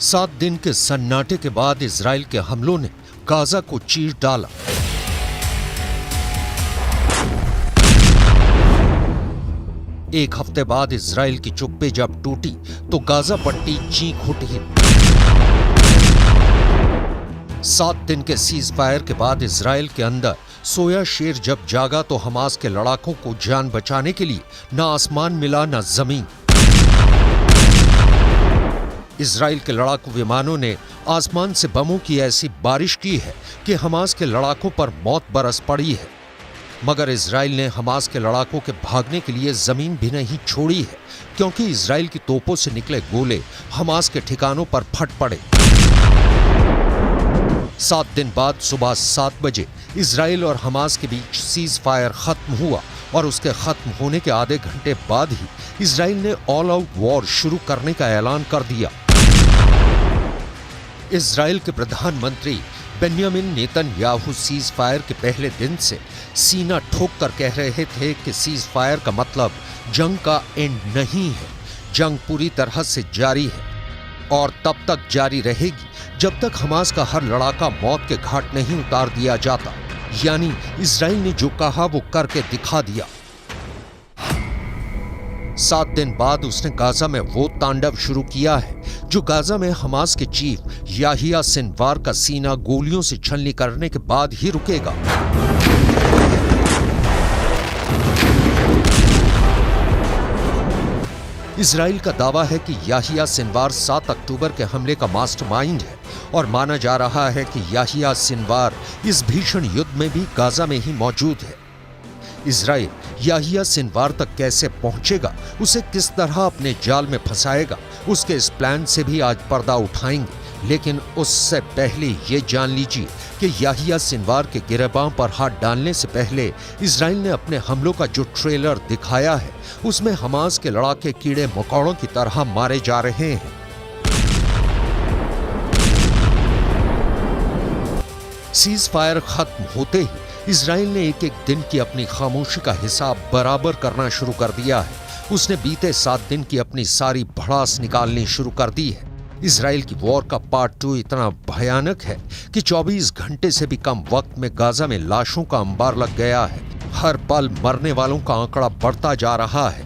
7 दिन के सन्नाटे के बाद इजराइल के हमलों ने गाजा को चीर डाला। एक हफ्ते बाद इजराइल की चुप्पी जब टूटी तो गाजा पट्टी चीख उठी। 7 दिन के सीज फायर के बाद इजराइल के अंदर सोया शेर जब जागा तो हमास के लड़ाकों को जान बचाने के लिए न आसमान मिला न जमीन। इजराइल के लड़ाकू विमानों ने आसमान से बमों की ऐसी बारिश की है कि हमास के लड़ाकों पर मौत बरस पड़ी है। मगर इजराइल ने हमास के लड़ाकों के भागने के लिए जमीन भी नहीं छोड़ी है, क्योंकि इजराइल की तोपों से निकले गोले हमास के ठिकानों पर फट पड़े। 7 दिन बाद सुबह 7 बजे इजराइल और हमास के बीच सीज फायर खत्म हुआ और उसके खत्म होने के आधे घंटे बाद ही इजराइल ने ऑल आउट वॉर शुरू करने का ऐलान कर दिया। इजराइल के प्रधानमंत्री बेन्यामिन नेतन्याहू सीज फायर के पहले दिन से सीना ठोक कर कह रहे थे कि सीज फायर का मतलब जंग का एंड नहीं है, जंग पूरी तरह से जारी है और तब तक जारी रहेगी जब तक हमास का हर लड़ाका मौत के घाट नहीं उतार दिया जाता। यानी इजराइल ने जो कहा वो करके दिखा दिया। 7 दिन बाद उसने गाजा में वो तांडव शुरू किया है जो गाजा में हमास के चीफ याहिया सिनवार का सीना गोलियों से छलनी करने के बाद ही रुकेगा। इजराइल का दावा है कि याहिया सिनवार 7 अक्टूबर के हमले का मास्टरमाइंड है और माना जा रहा है कि याहिया सिनवार इस भीषण युद्ध में भी गाजा में ही मौजूद है। इजराइल याहिया सिनवार तक कैसे पहुंचेगा, उसे किस तरह अपने जाल में फंसाएगा, उसके इस प्लान से भी आज पर्दा उठाएंगे। लेकिन उससे पहले ये जान लीजिए कि याहिया सिनवार के गिरेबान पर हाथ डालने से पहले इजराइल ने अपने हमलों का जो ट्रेलर दिखाया है उसमें हमास के लड़ाके कीड़े मकोड़ों की तरह मारे जा रहे हैं। सीज फायर खत्म होते ही इजराइल ने एक एक दिन की अपनी खामोशी का हिसाब बराबर करना शुरू कर दिया है। उसने बीते 7 दिन की अपनी सारी भड़ास निकालनी शुरू कर दी है। इजराइल की वॉर का पार्ट 2 इतना भयानक है कि 24 घंटे से भी कम वक्त में गाजा में लाशों का अंबार लग गया है। हर पल मरने वालों का आंकड़ा बढ़ता जा रहा है।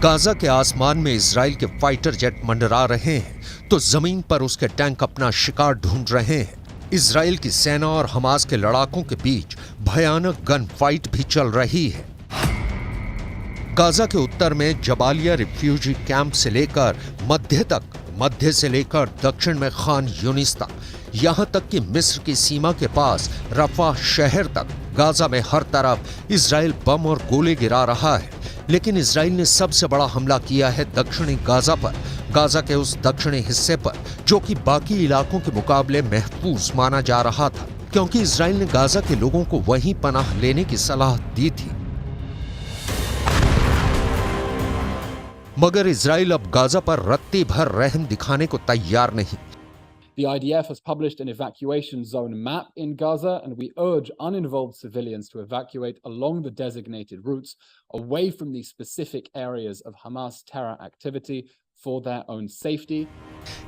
गाजा के आसमान में इजराइल के फाइटर जेट मंडरा रहे हैं तो जमीन पर उसके टैंक अपना शिकार ढूंढ रहे हैं। इजराइल की सेना और हमास के लड़ाकों के बीच भयानक गन फाइट भी चल रही है। गाजा के उत्तर में जबालिया रिफ्यूजी कैंप से लेकर मध्य तक, मध्य से लेकर दक्षिण में खान यूनिस तक, यहां तक कि मिस्र की सीमा के पास रफा शहर तक, गाजा में हर तरफ इजराइल बम और गोले गिरा रहा है। लेकिन इजराइल ने सबसे बड़ा हमला किया है दक्षिणी गाजा पर, गाजा के उस दक्षिणी हिस्से पर जो कि बाकी इलाकों के मुकाबले महफूज माना जा रहा था, क्योंकि इजराइल ने गाजा के लोगों को वहीं पनाह लेने की सलाह दी थी। मगर इजराइल अब गाजा पर रत्ती भर रहम दिखाने को तैयार नहीं। The IDF has published an evacuation zone map in Gaza, and we urge uninvolved civilians to evacuate along the designated routes away from the specific areas of Hamas terror activity for their own safety.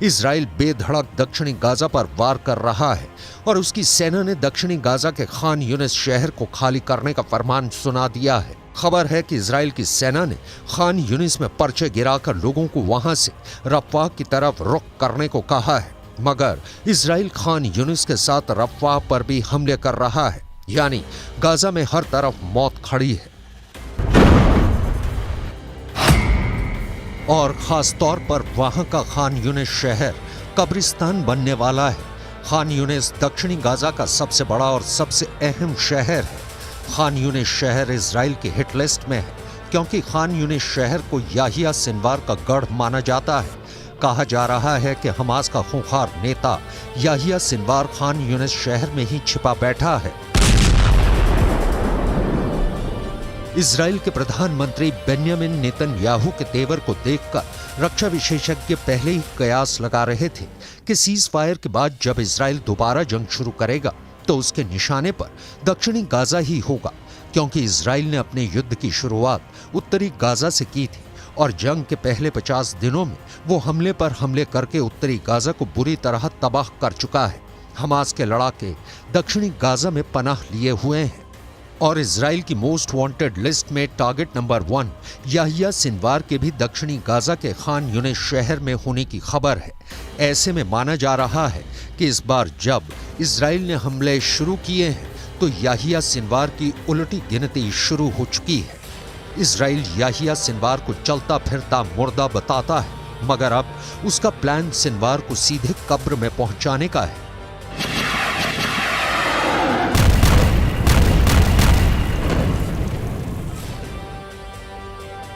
Israel बेधड़क दक्षिणी Gaza पर वार कर रहा है और उसकी सेना ने दक्षिणी गाजा के खान यूनिस शहर को खाली करने का फरमान सुना दिया है। खबर है कि इजराइल की सेना ने खान यूनिस में पर्चे गिराकर लोगों को वहां से रफ़ाह की तरफ रुख करने को कहा है। मगर इजराइल खान यूनिस के साथ रफ़ाह पर भी हमले कर रहा है, यानी गाजा में हर तरफ मौत खड़ी है। और खास तौर पर वहां का खान यूनिस शहर कब्रिस्तान बनने वाला है। खान यूनिस दक्षिणी गाजा का सबसे बड़ा और सबसे अहम शहर है। खान यूनिस शहर इजराइल के हिट लिस्ट में है, क्योंकि खान यूनिस शहर को याहिया सिनवार का गढ़ माना जाता है। कहा जा रहा है कि हमास का खूंखार नेता याहिया सिनवार खान यूनिस शहर में ही छिपा बैठा है। इजराइल के प्रधानमंत्री बेन्यामिन नेतन्याहू के तेवर को देखकर रक्षा विशेषज्ञ पहले ही कयास लगा रहे थे कि सीज फायर के बाद जब इजराइल दोबारा जंग शुरू करेगा तो उसके निशाने पर दक्षिणी गाजा ही होगा, क्योंकि इजराइल ने अपने युद्ध की शुरुआत उत्तरी गाजा से की थी और जंग के पहले 50 दिनों में वो हमले पर हमले करके उत्तरी गाजा को बुरी तरह तबाह कर चुका है। हमास के लड़ाके दक्षिणी गाजा में पनाह लिए हुए हैं और इजराइल की मोस्ट वांटेड लिस्ट में टारगेट नंबर 1 याहिया सिनवार के भी दक्षिणी गाजा के खान यूनिस शहर में होने की खबर है। ऐसे में माना जा रहा है कि इस बार जब इजराइल ने हमले शुरू किए हैं तो याहिया सिनवार की उलटी गिनती शुरू हो चुकी है। इजराइल याहिया सिनवार को चलता फिरता मुर्दा बताता है, मगर अब उसका प्लान सिनवार को सीधे कब्र में पहुंचाने का है।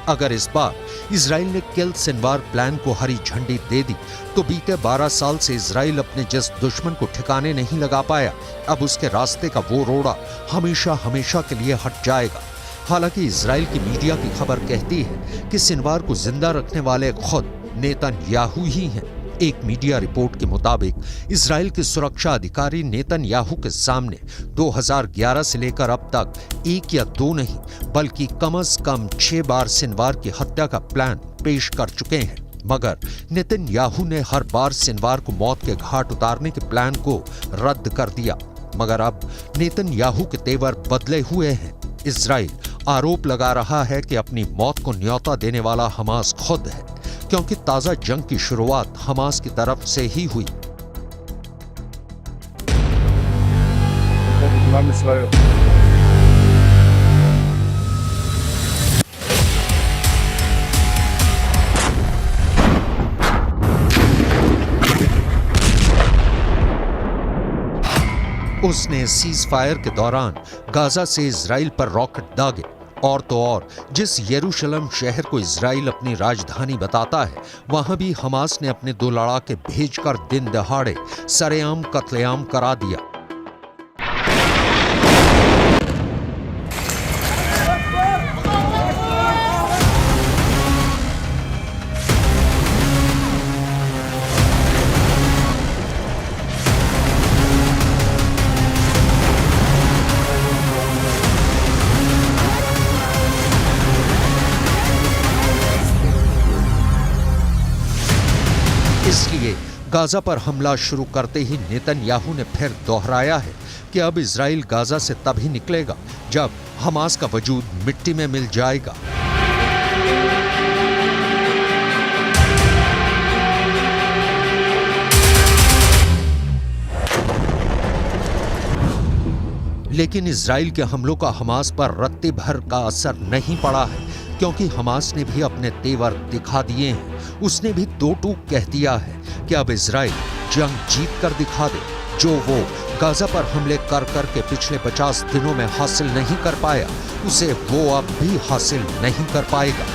अगर इस बार इजराइल ने किल सिनवार प्लान को हरी झंडी दे दी तो बीते 12 साल से इजराइल अपने जिस दुश्मन को ठिकाने नहीं लगा पाया, अब उसके रास्ते का वो रोड़ा हमेशा हमेशा के लिए हट जाएगा। हालांकि इजराइल की मीडिया की खबर कहती है कि सिनवार को जिंदा रखने वाले खुद नेतन्याहू ही हैं। एक मीडिया रिपोर्ट के मुताबिक इजराइल के सुरक्षा अधिकारी नेतन्याहू के सामने 2011 से लेकर अब तक 1 या 2 नहीं बल्कि कम से कम 6 बार सिनवार की हत्या का प्लान पेश कर चुके हैं, मगर नेतन्याहू ने हर बार सिनवार को मौत के घाट उतारने के प्लान को रद्द कर दिया। मगर अब नेतन्याहू के तेवर बदले हुए हैं। इजराइल आरोप लगा रहा है कि अपनी मौत को न्योता देने वाला हमास खुद है, क्योंकि ताजा जंग की शुरुआत हमास की तरफ से ही हुई। उसने सीज फायर के दौरान गाजा से इजराइल पर रॉकेट दागे और तो और जिस यरूशलेम शहर को इजराइल अपनी राजधानी बताता है, वहां भी हमास ने अपने 2 लड़ाके भेजकर दिन दहाड़े सरेआम कत्लेआम करा दिया। इसलिए गाजा पर हमला शुरू करते ही नेतन्याहू ने फिर दोहराया है कि अब इजराइल गाजा से तभी निकलेगा जब हमास का वजूद मिट्टी में मिल जाएगा। लेकिन इजराइल के हमलों का हमास पर रत्ती भर का असर नहीं पड़ा है, क्योंकि हमास ने भी अपने तेवर दिखा दिए हैं। उसने भी 2 टूक कह दिया है कि अब इजराइल जंग जीत कर दिखा दे, जो वो गाजा पर हमले कर कर के पिछले 50 दिनों में हासिल नहीं कर पाया, उसे वो अब भी हासिल नहीं कर पाएगा।